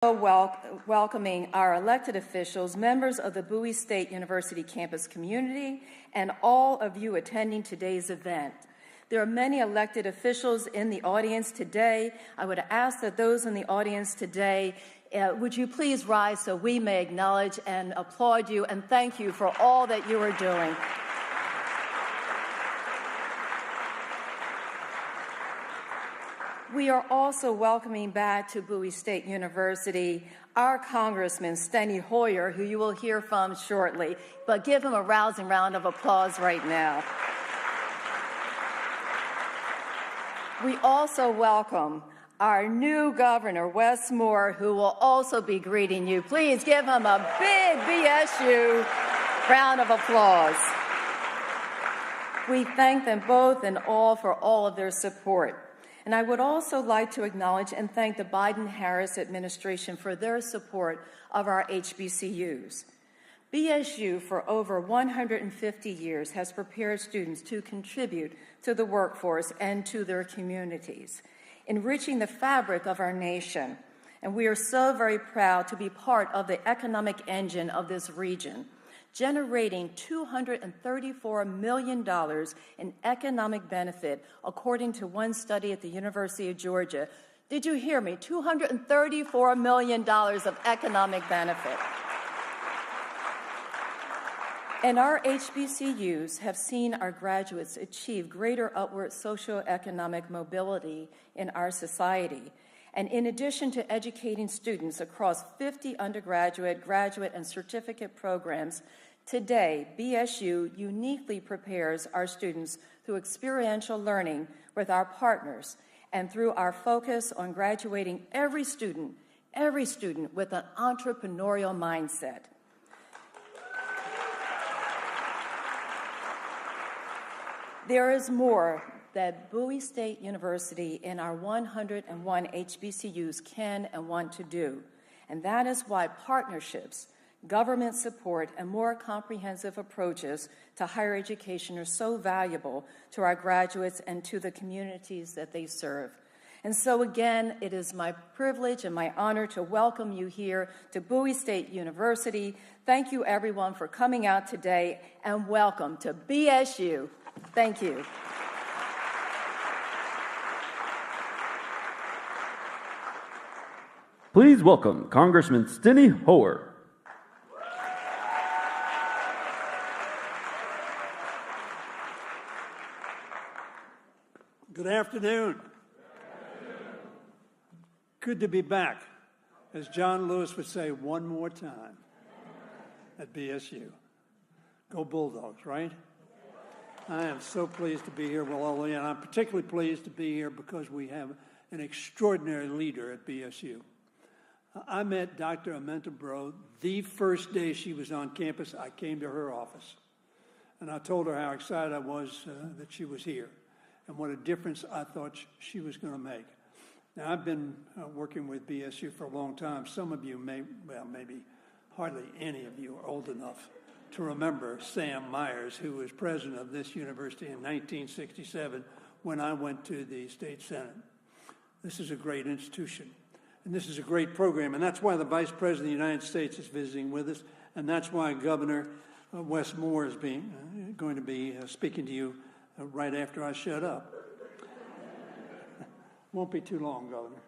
Welcoming our elected officials, members of the Bowie State University campus community, and all of you attending today's event. There are many elected officials in the audience today. I would ask that those in the audience today, would you please rise so we may acknowledge and applaud you and thank you for all that you are doing. We are also welcoming back to Bowie State University our Congressman Hoyer, who you will hear from shortly, but give him a rousing round of applause right now. We also welcome our new Governor Wes Moore, who will also be greeting you. Please give him a big BSU round of applause. We thank them both and all for all of their support. And I would also like to acknowledge and thank the Biden-Harris administration for their support of our HBCUs. BSU, for over 150 years, has prepared students to contribute to the workforce and to their communities, enriching the fabric of our nation. And we are so very proud to be part of the economic engine of this region, generating $234 million in economic benefit, according to one study at the University of Georgia. Did you hear me? $234 million of economic benefit. And our HBCUs have seen our graduates achieve greater upward socioeconomic mobility in our society. And in addition to educating students across 50 undergraduate, graduate, and certificate programs, today BSU uniquely prepares our students through experiential learning with our partners and through our focus on graduating every student with an entrepreneurial mindset. There is more that Bowie State University and our 101 HBCUs can and want to do. And that is why partnerships, government support, and more comprehensive approaches to higher education are so valuable to our graduates and to the communities that they serve. And so again, it is my privilege and my honor to welcome you here to Bowie State University. Thank you everyone for coming out today, and welcome to BSU. Thank you. Please welcome Congressman Hoyer. Good afternoon. Good to be back. As John Lewis would say, one more time at BSU. Go Bulldogs, right? I am so pleased to be here with all of you, and I'm particularly pleased to be here because we have an extraordinary leader at BSU. I met Dr. Amenta Bro the first day she was on campus. I came to her office, and I told her how excited I was that she was here and what a difference I thought she was going to make. Now, I've been working with BSU for a long time. Some of you maybe hardly any of you are old enough to remember Sam Myers, who was president of this university in 1967 when I went to the state senate. This is a great institution, and this is a great program, and that's why the Vice President of the United States is visiting with us, and that's why Governor Wes Moore is going to be speaking to you right after I shut up. Won't be too long, Governor.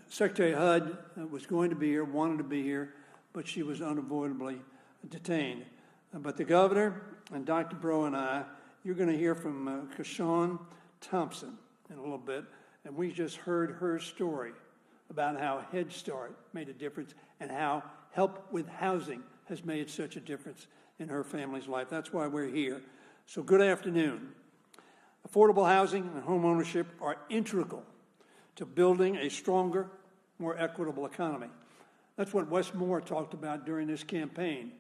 Secretary Hud was going to be here, wanted to be here, but she was unavoidably detained. But the governor and Dr. Bro and I, you're going to hear from Kashawn Thompson in a little bit, and we just heard her story about how Head Start made a difference and how help with housing has made such a difference in her family's life. That's why we're here. So good afternoon. Affordable housing and home ownership are integral to building a stronger, more equitable economy. That's what Wes Moore talked about during this campaign.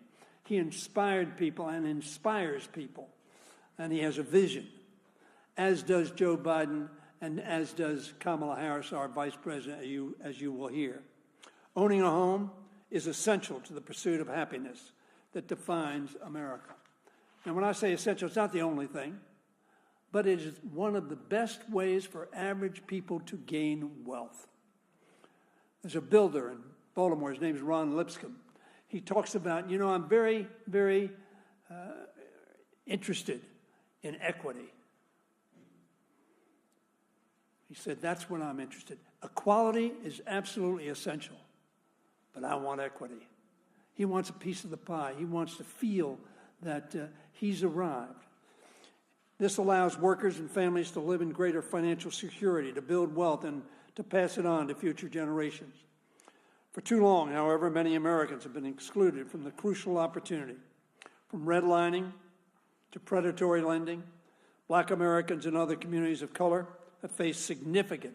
He inspired people and inspires people, and he has a vision, as does Joe Biden and as does Kamala Harris, our vice president, as you will hear. Owning a home is essential to the pursuit of happiness that defines America. And when I say essential, it's not the only thing, but it is one of the best ways for average people to gain wealth. There's a builder in Baltimore. His name is Ron Lipscomb. He talks about, I'm very, very interested in equity. He said, that's what I'm interested in. Equality is absolutely essential, but I want equity. He wants a piece of the pie. He wants to feel that he's arrived. This allows workers and families to live in greater financial security, to build wealth, and to pass it on to future generations. For too long, however, many Americans have been excluded from the crucial opportunity. From redlining to predatory lending, Black Americans and other communities of color have faced significant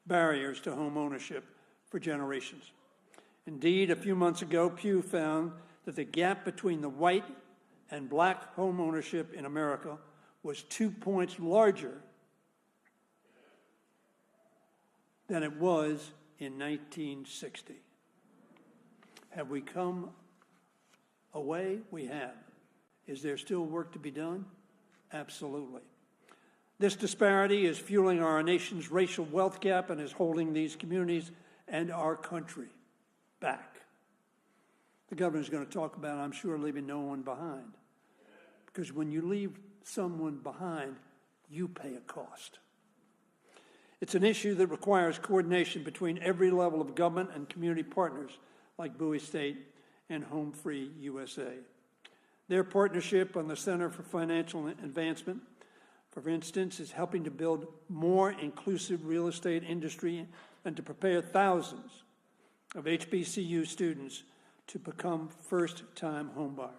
barriers to home ownership for generations. Indeed, a few months ago, Pew found that the gap between the white and Black home ownership in America was 2 points larger than it was in 1960. Have we come a way? We have. Is there still work to be done? Absolutely. This disparity is fueling our nation's racial wealth gap and is holding these communities and our country back. The governor's going to talk about, I'm sure, leaving no one behind. Because when you leave someone behind, you pay a cost. It's an issue that requires coordination between every level of government and community partners like Bowie State and Home Free USA. Their partnership on the Center for Financial Advancement, for instance, is helping to build more inclusive real estate industry and to prepare thousands of HBCU students to become first-time homebuyers.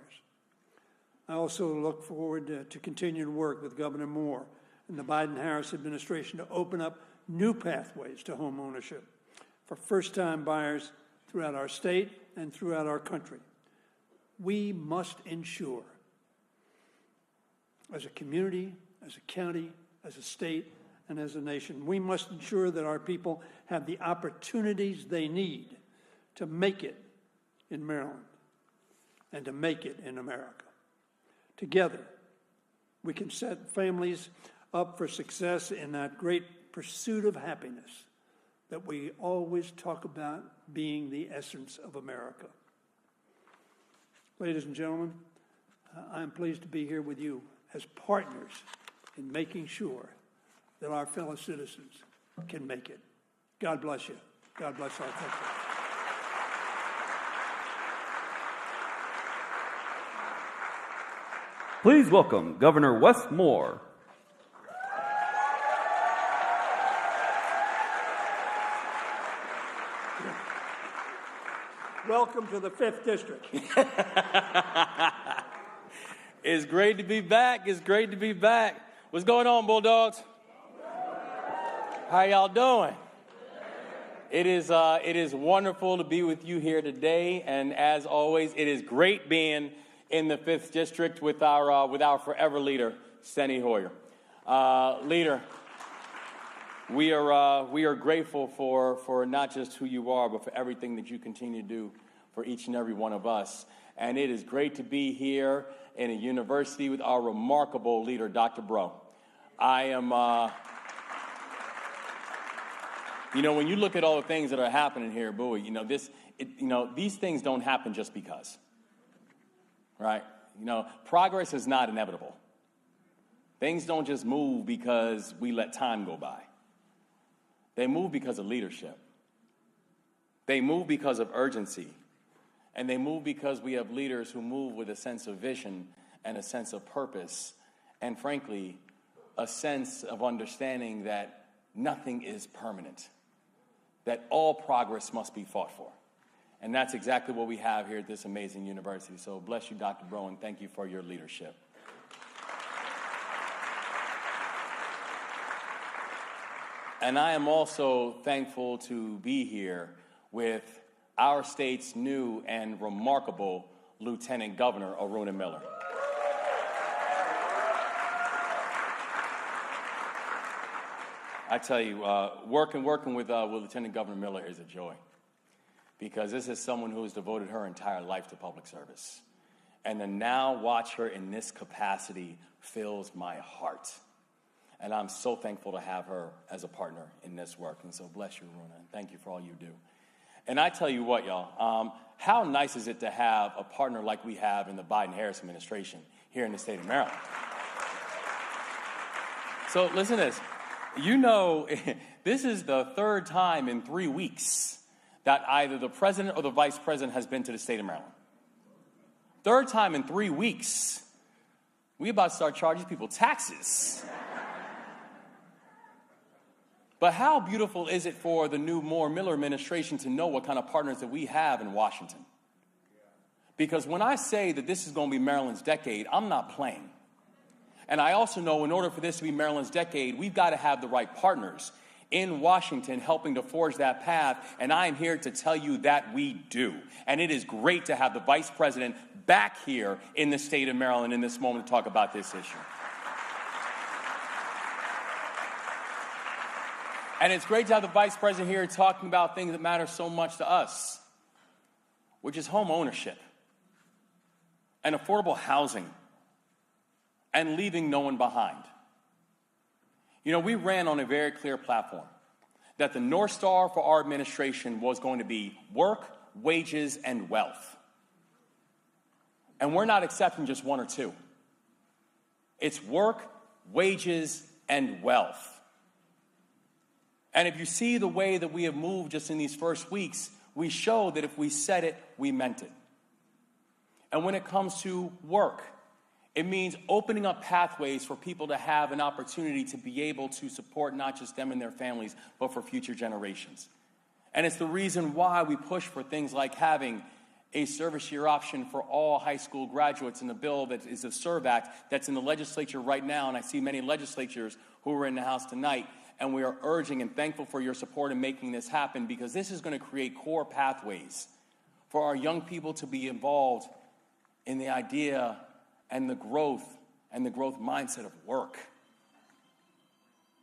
I also look forward to continuing to work with Governor Moore and the Biden-Harris administration to open up new pathways to home ownership for first-time buyers throughout our state and throughout our country. We must ensure, as a community, as a county, as a state, and as a nation, we must ensure that our people have the opportunities they need to make it in Maryland and to make it in America. Together, we can set families up for success in that great pursuit of happiness that we always talk about being the essence of America. Ladies and gentlemen, I am pleased to be here with you as partners in making sure that our fellow citizens can make it. God bless you. God bless our country. Please welcome Governor Wes Moore. Welcome to the 5th District. It's great to be back. It's great to be back. What's going on, Bulldogs? How y'all doing? It is wonderful to be with you here today, and as always, it is great being in the 5th District with our forever leader, Steny Hoyer. Leader, we are grateful for not just who you are, but for everything that you continue to do for each and every one of us. And it is great to be here in a university with our remarkable leader, Dr. Bro. I am, when you look at all the things that are happening here, Bowie, these things don't happen just because, right? Progress is not inevitable. Things don't just move because we let time go by. They move because of leadership. They move because of urgency. And they move because we have leaders who move with a sense of vision and a sense of purpose, and frankly, a sense of understanding that nothing is permanent, that all progress must be fought for. And that's exactly what we have here at this amazing university. So bless you, Dr. Bro, and thank you for your leadership. And I am also thankful to be here with our state's new and remarkable Lieutenant Governor, Aruna Miller. I tell you, working with Lieutenant Governor Miller is a joy, because this is someone who has devoted her entire life to public service. And to now watch her in this capacity fills my heart. And I'm so thankful to have her as a partner in this work. And so bless you, Aruna, and thank you for all you do. And I tell you what, y'all, how nice is it to have a partner like we have in the Biden-Harris administration here in the state of Maryland? So listen to this. You know, this is the third time in 3 weeks that either the president or the vice president has been to the state of Maryland. Third time in 3 weeks. We about to start charging people taxes. But how beautiful is it for the new Moore-Miller administration to know what kind of partners that we have in Washington? Because when I say that this is going to be Maryland's decade, I'm not playing. And I also know in order for this to be Maryland's decade, we've got to have the right partners in Washington helping to forge that path, and I am here to tell you that we do. And it is great to have the Vice President back here in the state of Maryland in this moment to talk about this issue. And it's great to have the Vice President here talking about things that matter so much to us, which is home ownership and affordable housing and leaving no one behind. You know, we ran on a very clear platform that the North Star for our administration was going to be work, wages, and wealth. And we're not accepting just one or two. It's work, wages, and wealth. And if you see the way that we have moved just in these first weeks, we show that if we said it, we meant it. And when it comes to work, it means opening up pathways for people to have an opportunity to be able to support not just them and their families, but for future generations. And it's the reason why we push for things like having a service year option for all high school graduates in the bill that is the SERVE Act that's in the legislature right now. And I see many legislatures who are in the House tonight. And we are urging and thankful for your support in making this happen, because this is going to create core pathways for our young people to be involved in the idea and the growth mindset of work.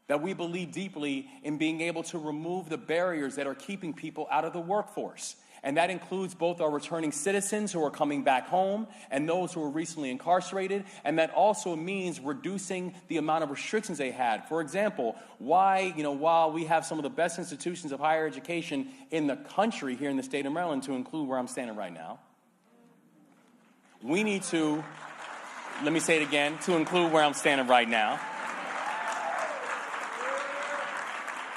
That we believe deeply in being able to remove the barriers that are keeping people out of the workforce. And that includes both our returning citizens who are coming back home and those who are recently incarcerated. And that also means reducing the amount of restrictions they had. For example, while we have some of the best institutions of higher education in the country here in the state of Maryland, to include where I'm standing right now, we need to, let me say it again, to include where I'm standing right now.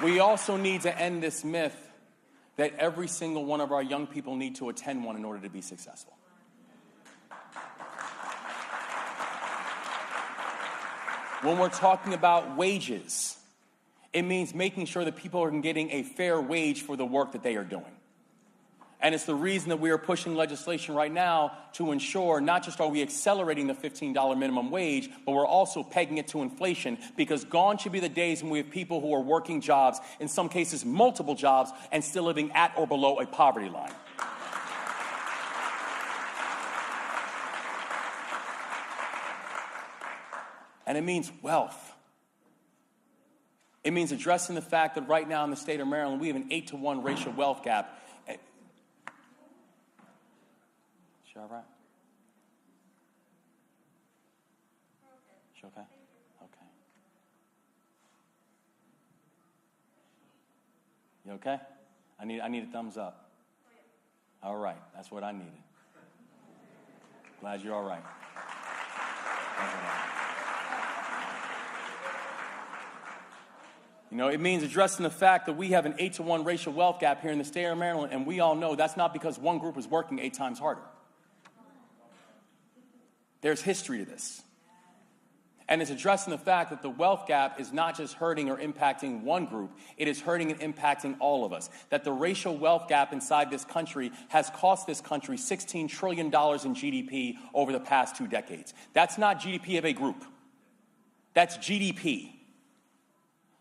We also need to end this myth that every single one of our young people need to attend one in order to be successful. When we're talking about wages, it means making sure that people are getting a fair wage for the work that they are doing. And it's the reason that we are pushing legislation right now to ensure not just are we accelerating the $15 minimum wage, but we're also pegging it to inflation, because gone should be the days when we have people who are working jobs, in some cases multiple jobs, and still living at or below a poverty line. And it means wealth. It means addressing the fact that right now in the state of Maryland, we have an 8-to-1 racial wealth gap. All right? She okay? Okay. You okay? I need a thumbs up. All right, that's what I needed. Glad you're all right. You know, it means addressing the fact that we have an 8-to-1 racial wealth gap here in the state of Maryland, and we all know that's not because one group is working 8 times harder. There's history to this. And it's addressing the fact that the wealth gap is not just hurting or impacting one group, it is hurting and impacting all of us. That the racial wealth gap inside this country has cost this country $16 trillion in GDP over the past 2 decades. That's not GDP of a group. That's GDP.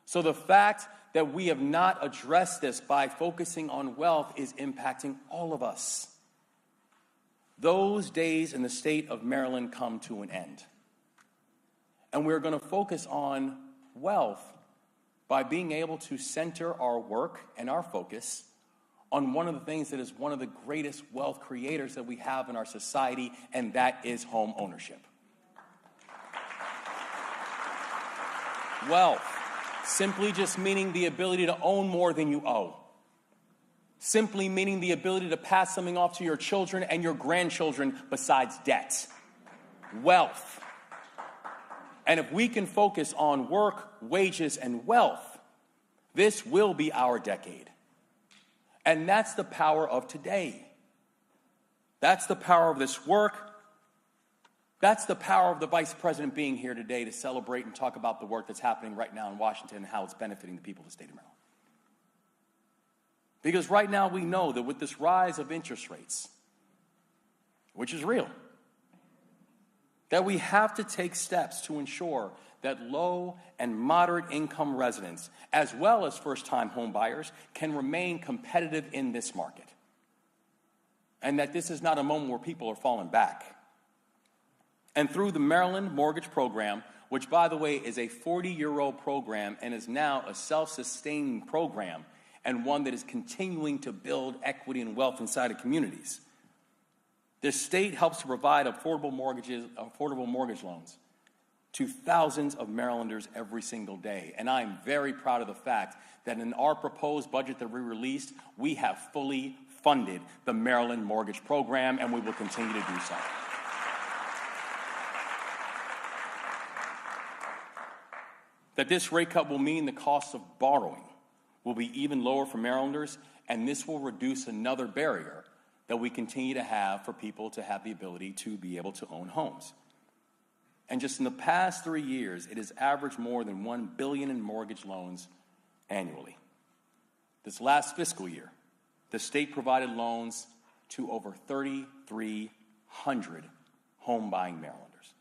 So the fact that we have not addressed this by focusing on wealth is impacting all of us. Those days in the state of Maryland come to an end. And we're going to focus on wealth by being able to center our work and our focus on one of the things that is one of the greatest wealth creators that we have in our society, and that is home ownership. Wealth, simply just meaning the ability to own more than you owe. simply meaning the ability to pass something off to your children and your grandchildren besides debt. Wealth. And if we can focus on work, wages, and wealth, this will be our decade. And that's the power of today. That's the power of this work. That's the power of the Vice President being here today to celebrate and talk about the work that's happening right now in Washington and how it's benefiting the people of the state of Maryland. Because right now we know that with this rise of interest rates, which is real, that we have to take steps to ensure that low and moderate income residents, as well as first-time home buyers, can remain competitive in this market. And that this is not a moment where people are falling back. And through the Maryland Mortgage Program, which, by the way, is a 40-year-old program and is now a self-sustaining program and one that is continuing to build equity and wealth inside of communities, the state helps to provide affordable mortgage loans to thousands of Marylanders every single day. And I'm very proud of the fact that in our proposed budget that we released, we have fully funded the Maryland Mortgage Program, and we will continue to do so. That this rate cut will mean the cost of borrowing will be even lower for Marylanders, and this will reduce another barrier that we continue to have for people to have the ability to be able to own homes. And just in the past 3 years, it has averaged more than $1 billion in mortgage loans annually. This last fiscal year, the state provided loans to over 3,300 home-buying Marylanders.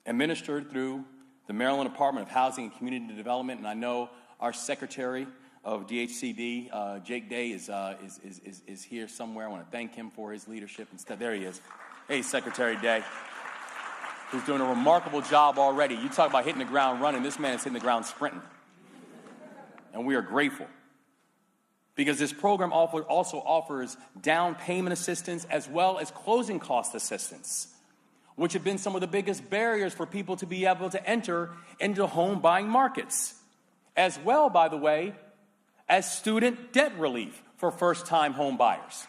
Administered through the Maryland Department of Housing and Community Development, and I know our Secretary of DHCD, Jake Day, is here somewhere. I want to thank him for his leadership and stuff. There he is. Hey, Secretary Day, who's doing a remarkable job already. You talk about hitting the ground running. This man is hitting the ground sprinting. And we are grateful. Because this program also offers down payment assistance as well as closing cost assistance, which have been some of the biggest barriers for people to be able to enter into home buying markets. As well, by the way, as student debt relief for first-time home buyers.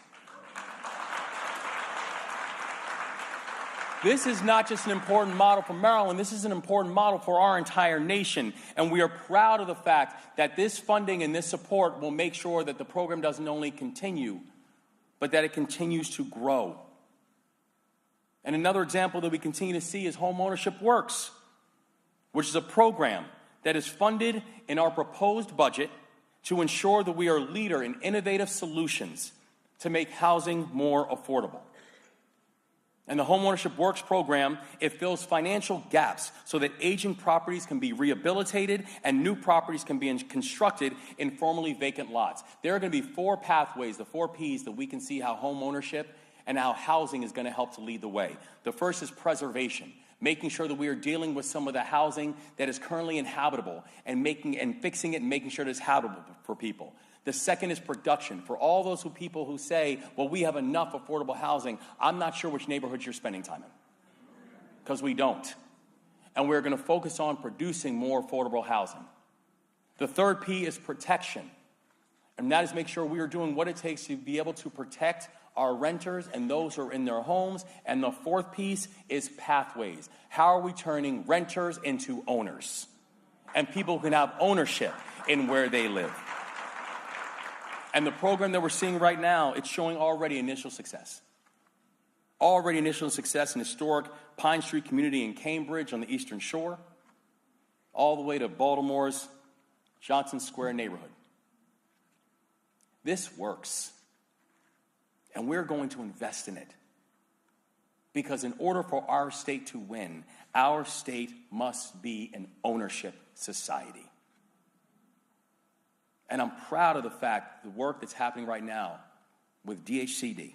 This is not just an important model for Maryland, this is an important model for our entire nation. And we are proud of the fact that this funding and this support will make sure that the program doesn't only continue, but that it continues to grow. And another example that we continue to see is Homeownership Works, which is a program that is funded in our proposed budget to ensure that we are a leader in innovative solutions to make housing more affordable. And the Homeownership Works program, it fills financial gaps so that aging properties can be rehabilitated and new properties can be constructed in formerly vacant lots. There are going to be 4 pathways, the 4 Ps, that we can see how homeownership and how housing is going to help to lead the way. The first is preservation, making sure that we are dealing with some of the housing that is currently inhabitable and fixing it and making sure that it's habitable for people. The second is production. For all those people who say, well, we have enough affordable housing, I'm not sure which neighborhoods you're spending time in, because we don't. And we're going to focus on producing more affordable housing. The third P is protection, and that is make sure we are doing what it takes to be able to protect our renters and those who are in their homes. And the fourth piece is pathways. How are we turning renters into owners? And people can have ownership in where they live. And the program that we're seeing right now, it's showing already initial success. Already initial success in historic Pine Street community in Cambridge on the Eastern Shore, all the way to Baltimore's Johnson Square neighborhood. This works. And we're going to invest in it. Because in order for our state to win, our state must be an ownership society. And I'm proud of the fact, the work that's happening right now with DHCD,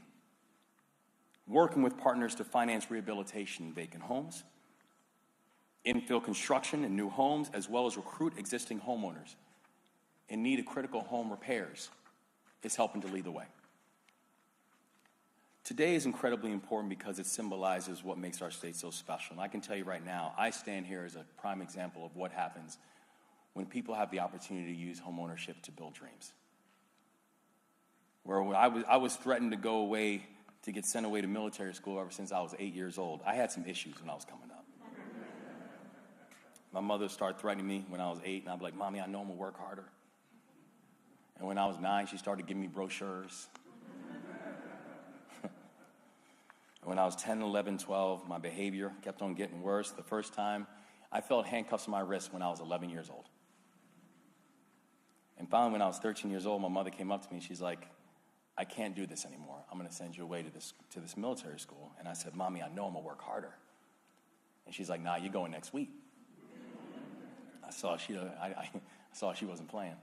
working with partners to finance rehabilitation in vacant homes, infill construction in new homes, as well as recruit existing homeowners in need of critical home repairs, is helping to lead the way. Today is incredibly important because it symbolizes what makes our state so special. And I can tell you right now, I stand here as a prime example of what happens when people have the opportunity to use homeownership to build dreams. where I was threatened to go away, to get sent away to military school ever since I was 8 years old. I had some issues when I was coming up. My mother started threatening me when I was 8, and I'd be like, Mommy, I know I'm going to work harder. And when I was 9, she started giving me brochures. When I was 10, 11, 12, my behavior kept on getting worse. The first time, I felt handcuffs on my wrist when I was 11 years old. And finally, when I was 13 years old, my mother came up to me and she's like, I can't do this anymore. I'm going to send you away to this military school. And I said, Mommy, I know I'm going to work harder. And she's like, nah, you're going next week. I saw she wasn't playing.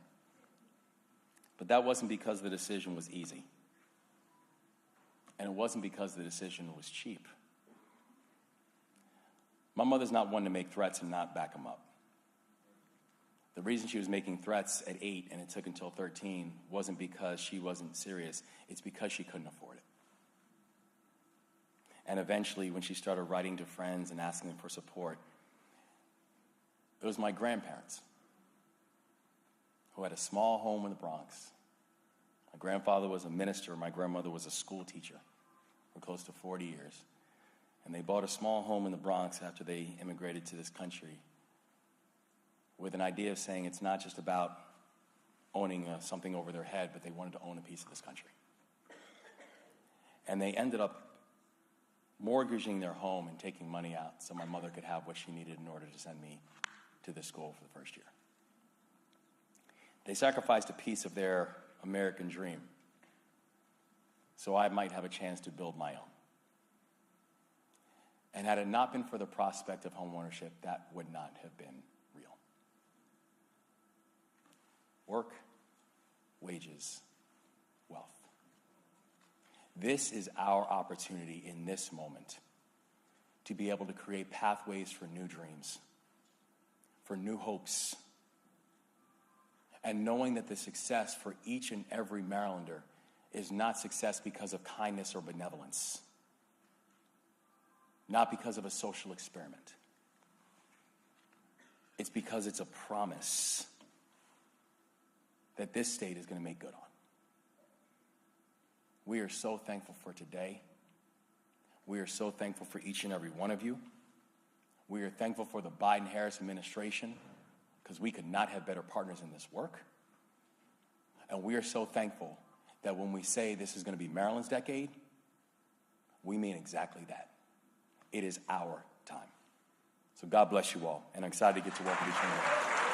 But that wasn't because the decision was easy. And it wasn't because the decision was cheap. My mother's not one to make threats and not back them up. The reason she was making threats at 8 and it took until 13 wasn't because she wasn't serious. It's because she couldn't afford it. And eventually, when she started writing to friends and asking them for support, it was my grandparents who had a small home in the Bronx. My grandfather was a minister. My grandmother was a school teacher for close to 40 years. And they bought a small home in the Bronx after they immigrated to this country with an idea of saying it's not just about owning something over their head, but they wanted to own a piece of this country. And they ended up mortgaging their home and taking money out so my mother could have what she needed in order to send me to this school for the first year. They sacrificed a piece of their American dream so I might have a chance to build my own. And had it not been for the prospect of homeownership, that would not have been real. Work, wages, wealth. This is our opportunity in this moment to be able to create pathways for new dreams, for new hopes, and knowing that the success for each and every Marylander is not success because of kindness or benevolence, not because of a social experiment. It's because it's a promise that this state is going to make good on. We are so thankful for today. We are so thankful for each and every one of you. We are thankful for the Biden-Harris administration because we could not have better partners in this work. And we are so thankful that when we say this is going to be Maryland's decade, we mean exactly that. It is our time. So God bless you all, and I'm excited to get to work with each one of you.